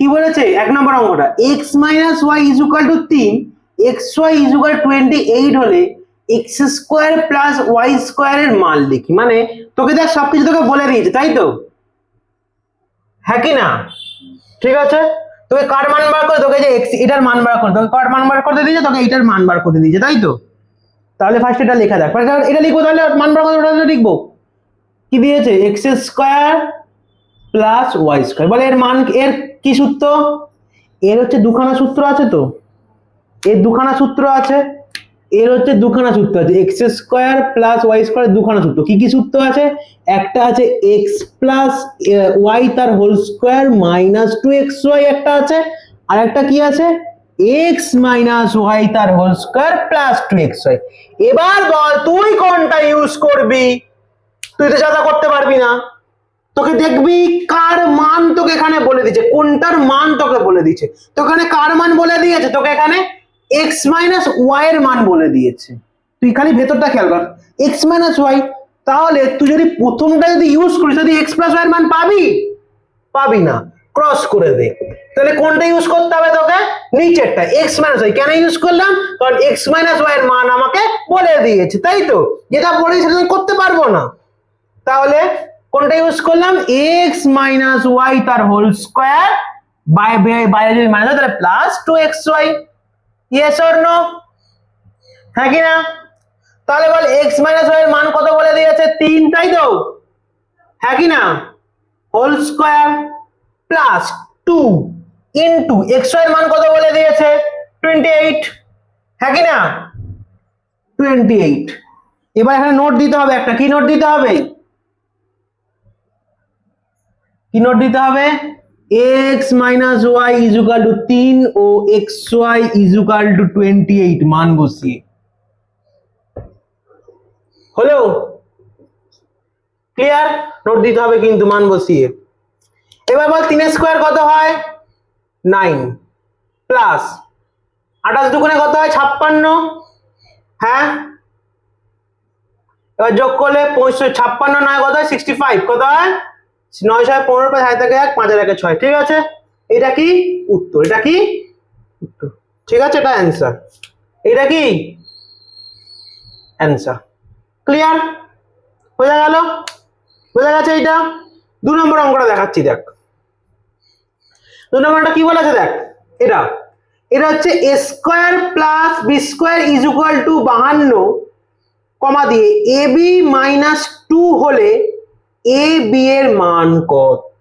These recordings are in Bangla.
কি বলেছে এক নম্বর অঙ্কটা x minus y is equal to 3, x y is equal 28 হলে এক্স স্কোয়ার প্লাস ওয়াই স্কোয়ারের মান লিখি। মানে তোকে দেখ সবকিছু তোকে বলে দিয়েছে, তাই তো? হ্যাঁ কি না? ঠিক আছে, তোকে কার মান বার করে, তোকে যে এক্স এটার মান বার করে, তোকে কার মান বার করতে দিয়েছে, তোকে এটার মান বার করতে দিয়েছে, তাই তো? তাহলে ফার্স্ট এটা লেখা যাক, এটা লিখবো, তাহলে মান বার করতে লিখবো কি দিয়েছে, x square plus y square. বলে এর মান, এর কি সূত্র, এর হচ্ছে দুখানা সূত্র আছে, তো এর দুখানা সূত্র আছে, এর হচ্ছে দুখানা সূত্র আছে, x square plus y square দুখানা সূত্র। কি কি সূত্র আছে, একটা আছে এক্স প্লাস ওয়াই তার হোল স্কোয়ার মাইনাস 2xy একটা আছে, আর একটা কি আছে এক্স মাইনাস ওয়াই তার হোল স্কোয়ার প্লাস 2xy। এবার বল তুই কোনটা ইউজ করবি? তুই তো যা করতে পারবি না, তোকে দেখবি কার মান তোকে এখানে বলে দিয়েছে, কোনটার মান তোকে বলে দিয়েছে। তো এখানে কার মান বলে দিয়েছে, তোকে এখানে x মাইনাস ওয়াই এর মান বলে দিয়েছে। তুই খালি ভেতরটা খেয়াল কর, x মাইনাস ওয়াই। তাহলে তুই যদি প্রথমটা যদি ইউজ করিস, যদি x প্লাস ওয়াই এর মান পাবি? পাবি না, ক্রস করে দে। তাহলে কোনটা ইউজ করতে হবে তোকে? নিচেরটা, x মাইনাস ওয়াই। কেন ইউজ করলাম? কারণ x মাইনাস ওয়াই এর মান আমাকে বলে দিয়েছে, তাই তো? যেটা বলেছে সেটা করতে পারবো না, তাহলে কোনটা ইউজ করলাম, x মাইনাস ওয়াই তার হোল স্কোয়ার বাইরে যদি মাইনাস হয় তাহলে plus 2xy। Yes or no? হ্যাঁ কি না? তাহলে বল x মাইনাস ওয়াই এর মান কত বলে দিয়েছে? 3, তাই তো? হ্যাঁ কি না? Whole square plus 2 into xy এর মান কত বলে দিয়েছে? 28। হ্যাঁ কি না? 28। এবার এখানে নোট দিতে হবে একটা, কি নোট দিতে হবে? কি নোট দিতে হবে? x minus y is equal to 3 ও xy ইজ ইকুয়াল টু 28 মান বসিয়ে। হলো? ক্লিয়ার? নোট দিতে হবে কিন্তু মান বসিয়ে। এবার বল 3 স্কোয়ার কত হয়? 9 প্লাস 28 দুগুণে কত হয়? 56। হ্যাঁ, এবার যোগ করলে 56 নয় কত হয়? 65। কত হয়? 9 6 15 5 থেকে 1 5 আর 1 6। ঠিক আছে, এটা কি উত্তর, এটা কি উত্তর। ঠিক আছে, এটা অ্যান্সার, এটা কি অ্যান্সার। ক্লিয়ার? বোঝা গেল? বোঝা গেছে? এইটা 2 নম্বর অঙ্কটা দেখাচ্ছি, দেখ 2 নম্বরটা কি বলেছে, দেখ এটা এটা হচ্ছে a square plus b square is equal two 52 কমা দিয়ে ab মাইনাস 2 হলে ab এর মান কত?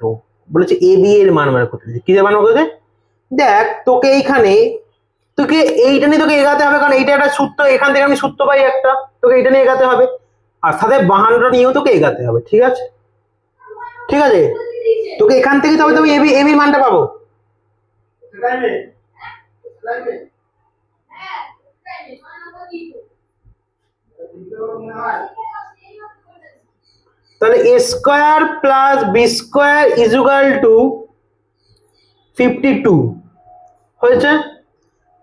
বলেছে ab এর মান মানে কত, কি মান কত? দেখ তোকে এইখানে, তোকে এইটা নিয়ে তোকে এগাতে হবে, কারণ এইটা একটা সূত্র, এখান থেকে আমি সূত্র পাই একটা, তোকে এইটা নিয়ে এগাতে হবে, আর সাথে 52টা নিয়েও তোকে এগাতে হবে। ঠিক আছে, ঠিক আছে, তোকে এখান থেকে তবে আমি ab এর মানটা পাবো। তাহলে a square plus b square is equal two 52 হয়েছে।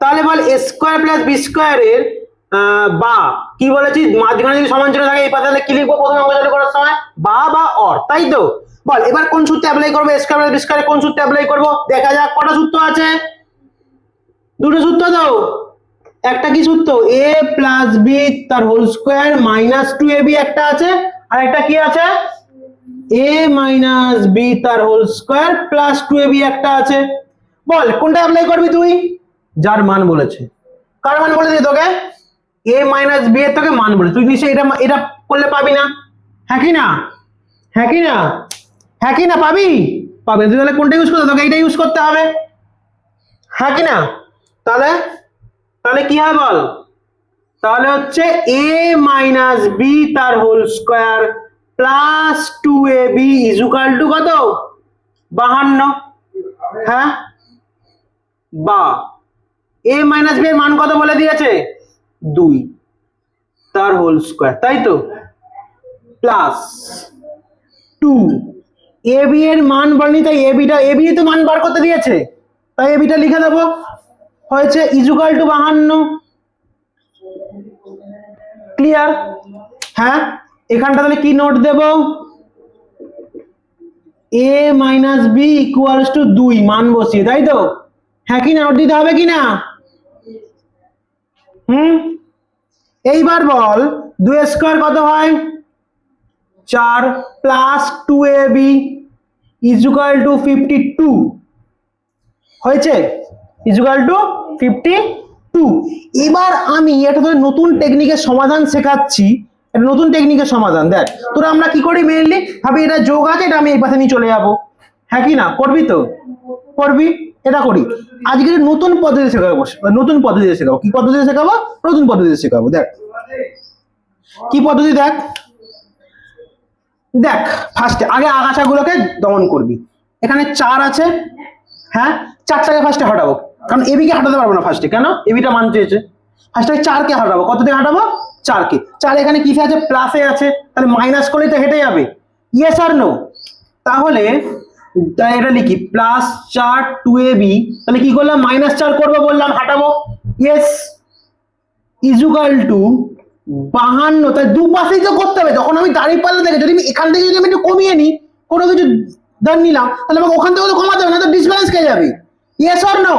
তাহলে বল a স্কয়ার প্লাস b স্কয়ারের বা কি বলেছি, মাঝখানে যদি সমান চিহ্ন থাকে এই পাশে, তাহলে কি লিখবো প্রথমে অঙ্ক চালু করার সময়? বা অর, তাই তো? বল এবার কোন সূত্র অ্যাপ্লাই করব? a স্কয়ার প্লাস b স্কয়ারে কোন সূত্র অ্যাপ্লাই করব? দেখা যাক। কটা সূত্র আছে? দুটো সূত্র দাও। একটা কি সূত্র, a প্লাস b তার হোল স্কয়ার মাইনাস 2ab একটা আছে, আর একটা কি আছে, a মাইনাস b তার হোল স্কয়ার প্লাস 2ab একটা আছে। বল কোনটা অ্যাপ্লাই করবি তুই? যার মান বলেছে। কার মান বলে দিই তোকে? a মাইনাস b এর তোকে মান বলে, তুই নিশ্চয়ই এটা এটা করলে পাবি না। হ্যাঁ কি না? হ্যাঁ কি না? হ্যাঁ কি না? পাবি, পাবে। তুই তাহলে কোনটা ইউজ করতে, তোকে এইটা ইউজ করতে হবে। হ্যাঁ কি না? তাহলে তাহলে কি হয় বল? তাহলে হচ্ছে a মাইনাস b তার whole square plus 2ab is equal to কত? 52। হ্যাঁ, বা a মাইনাস b এর মান কত বলে দিয়েছে? 2 তার হোল স্কয়ার, তাই তো? প্লাস 2 ab এর মান বলনি, তাই ab তো মান বার করতে দিয়েছে, তাই ab টা লিখে দেবো। হয়েছে ইজ ইকুয়াল টু 52। ক্লিয়ার? হ্যাঁ, এখানটা তাহলে কি নোট দেব? A minus b equals to 2 মান বসিয়ে, তাই তো? হ্যাঁ কি না? নোট দিতে হবে কি না? এইবার বল 2 স্কয়ার কত হয়? 4 প্লাস 2ab ইকুয়াল টু 52 হয়েছে, ইকুয়াল টু 52। এবার আমি এটা তোদের নতুন টেকনিকের সমাধান শেখাচ্ছি, এটা নতুন টেকনিকের সমাধান। দেখ তোরা আমরা কি করি মেইনলি ভাবি এটা যোগ আছে, এটা আমি এই পাশে নিয়ে চলে যাবো, হ্যাঁ কি না? করবি তো? করবি, এটা করি। আজকে নতুন পদ্ধতি শেখাবো, নতুন পদ্ধতি শেখাবো। কি পদ্ধতি শেখাবো? নতুন পদ্ধতি শেখাবো। দেখ কি পদ্ধতি, দেখ দেখ ফার্স্টে আগে আগাছাগুলোকে দমন করবি। এখানে 4 আছে, হ্যাঁ 4টাকে ফার্স্টে হটাবো, কারণ এবি কে হটাতে পারবো না ফার্স্টে। কেন? এবিটা মান চেয়েছে। ফার্স্টে 4 কে হটাবো, কত থেকে হটাবো? 4 কে। 4 এখানে কিসে আছে? প্লাসে আছে, তাহলে মাইনাস করলেই তো হেঁটে যাবে। ইয়েস আর নো? তাহলে তাই এটা লিখি প্লাস 4 2ab, তাহলে কি করলাম? -4 করবো বললাম, হাঁটাবো। ইয়েস ইজুকাল টু 52, তাই দুপাশেই তো করতে হবে। যখন আমি দাঁড়িপাল্লা থেকে যদি আমি এখান থেকে যদি আমি একটু কমিয়ে নিই, কোনো কিছু দান নিলাম, তাহলে আমাকে ওখান থেকে তো কমাতে হবে, না তো ডিসব্যালেন্স খেয়ে যাবে। Yes or no?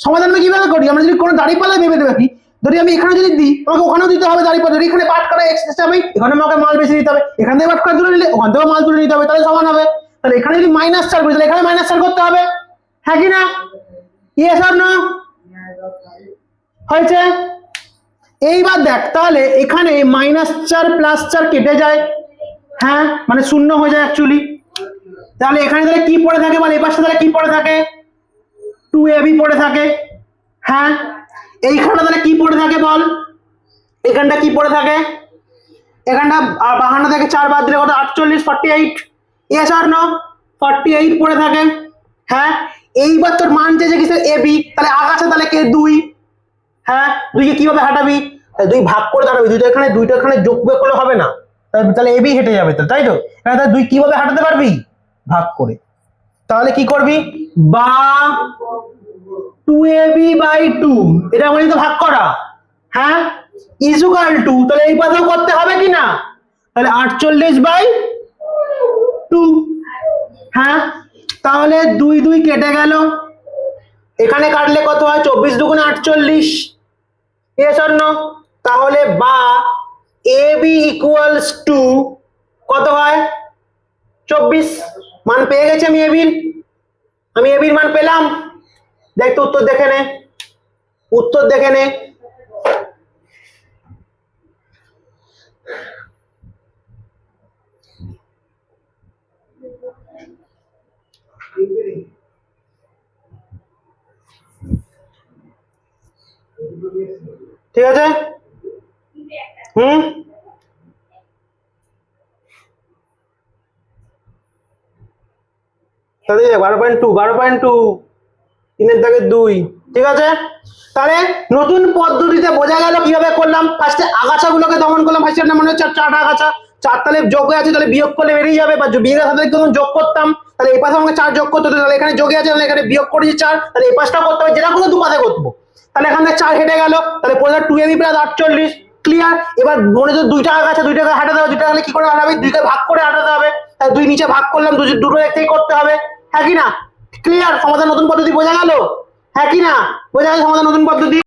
সমাধান আমি কিভাবে করি? আমরা যদি কোনো দাঁড়িপাল্লা ভেবে রাখি, যদি আমি এখানে যদি দিই, আমাকে ওখানেও দিতে হবে দাঁড়িপাল্লা। যদি এখানে পাট করা এক্সেস হবে, এখানে আমাকে মাল বেশি দিতে হবে। এখান থেকে পাট করা তুলে নিলে ওখান থেকেও মাল তুলে নিতে হবে, তাহলে সমান হবে। তাহলে এখানে যদি -4 করি, তাহলে এখানে -4 করতে হবে, হ্যাঁ কি না? Yes or no? হয়েছে। এইবার দেখ তাহলে এখানে -4 +4 কেটে যায়, হ্যাঁ মানে শূন্য হয়ে যায় অ্যাকচুয়ালি। তাহলে এখানে তাহলে কি পড়ে থাকে বল? এই পাশে তাহলে কি পড়ে থাকে? 2ab পড়ে থাকে, হ্যাঁ। এইখানটা তাহলে কি পড়ে থাকে বল? এখানটা কি পড়ে থাকে? এখানটা 52 থেকে 4 বাদ দিলে কত? 48, 48। ইয়েস আর নো? 48 পড়ে থাকে, হ্যাঁ। এইবার তোর মান চেয়েছে কিসে? ab, তাহলে আগাছা তাহলে কে? 2, হ্যাঁ। 2 কে কিভাবে হাঁটাবি? 2 ভাগ করে দাঁড়াবি, দুইটা এখানে যোগ বিয়োগ করলে হবে না, তাহলে এবি হেঁটে যাবে তো, তাই তো? তাহলে 2 কিভাবে হাঁটাতে পারবি? ভাগ করে। তাহলে কি করবি? বা 2ab/2, এটা মানে তো ভাগ করা, হ্যাঁ ইকুয়াল টু, তাহলে এই পাশেও করতে হবে কি না? তাহলে 48/2, হ্যাঁ। তাহলে 2 2 কেটে গেল, এখানে কাটলে কত হয়? 24 2 48। Yes or no? তাহলে বা ab ইকুয়ালস টু কত হয়? 24। মান পেয়ে গেছি আমি এবির মান পেলাম। দেখ তো উত্তর দেখে নে, উত্তর দেখে নে। ঠিক আছে, তাহলে 12.2 3 দাগে 2, ঠিক আছে। তাহলে নতুন পদ্ধতিতে বোঝা গেল কিভাবে করলাম। ফার্স্টে আগাছাগুলোকে দমন করলাম, ফার্স্টে মনে হচ্ছে 4 আগাছা, 4 তাহলে যোগ হয়ে আছে, তাহলে বিয়োগ করলে বেরিয়ে যাবে, বা বিয়োগের সাথে যখন যোগ করতাম, তাহলে এই পাশে আমাকে 4 যোগ করতে হতো, তাহলে এখানে যোগে আছে, তাহলে এখানে বিয়োগ করেছি 4, তাহলে এই পাশটা করতে হবে, যেটা কোনো দুপাশে করবো। তাহলে এখান থেকে 4 হেঁটে গেল, তাহলে পড়ে 2ab + 48, ক্লিয়ার। এবার মনে হচ্ছে 2টা আগাছা, 2টাকে হাঁটাতে হবে, 2টা হলে কি করে হাঁটাবে? 2কে ভাগ করে হাঁটাতে হবে, তাহলে 2 নিচে ভাগ করলাম, দুটো এক থেকে করতে হবে, হ্যাঁ কি না? ক্লিয়ার? সমাধান নতুন পদ্ধতি বোঝা গেল, হ্যাঁ কি না? বোঝা গেল সমাধান নতুন পদ্ধতি।